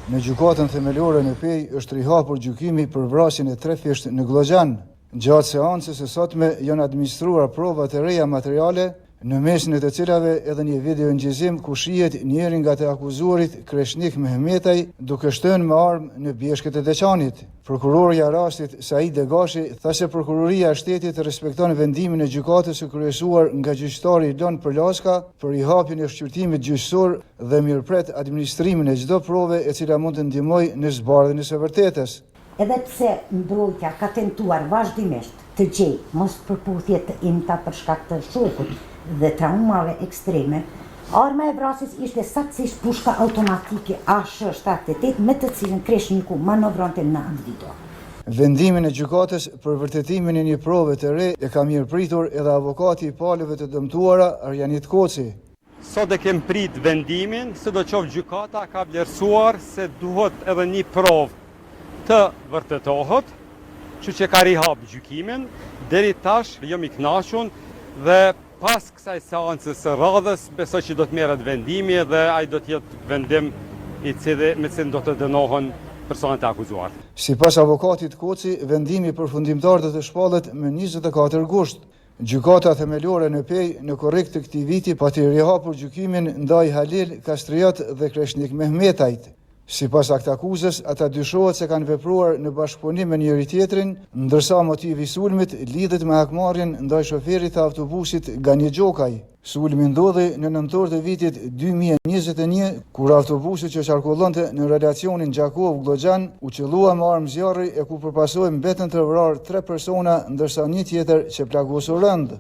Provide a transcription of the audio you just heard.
Në gjykatën themelore në Pej është rihapur gjykimi për vrasjen e 3 fisht në Glogjan. Gjatë seancës së sotme janë administruar prova të reja materiale, në mesin e të cilave edhe një video ngjizim ku shihet njëri nga të akuzuarit Kreshnik Mehmetaj duke shtënë me armë në bjeshkët e Deçanit. Prokurorja rastit Said Degashi tha se prokuroria e shtetit respekton vendimin e gjykatës së kryesuar nga gjyqtari Ilon Përlaska për rihapjen e shqyrtimit gjyqësor dhe mirëpret administrimin e çdo prove e cila mund të ndihmojë në zbardhjen e së vërtetës. Edhe pse mbrojtja ka tentuar vazhdimisht të gjejë mos përputhje të imta për shkak të shokut dhe traumave ekstreme, arma e vrasjes ishte saktësisht pushka automatike AS-78 me të cilën Kreshniku manovronte në atë video. Vendimin e gjykatës për vërtetimin e një prove të re e ka mirëpritur edhe avokati i palëve të dëmtuara Arjanit Koci. Sot e kem prit vendimin, sidoqoftë gjykata ka vlerësuar se duhet edhe një provë të vërtetohet, që ka rihap gjykimin, deri tash jam i kënaqur dhe pas kësaj seancës së radhës besoj që do të merret vendimi dhe ai do të jetë vendim me cilin do të dënohen personat e akuzuar. Sipas avokatit Koci, vendimi përfundimtar do të shpallet me 24 gusht. Gjykata themelore në Pej në korrekt të këtij viti pati rihapur gjykimin ndaj Halil Kastriot dhe Kreshnik Mehmetajt. Sipas aktakuzës, ata dyshohet se kanë vepruar në bashkëpunim me njëri tjetrin, ndërsa motivi i sulmit lidhet me hakmarrjen ndaj shoferit të autobusit Gani Gjokaj. Sulmi ndodhi në nëntor të vitit 2021, kur autobusi që qarkullonte në relacionin Gjakov-Glogjan u qellua me armë zjarri e ku përpasoi mbetën të vrarë 3 persona, ndërsa një tjetër që plagosur rënd.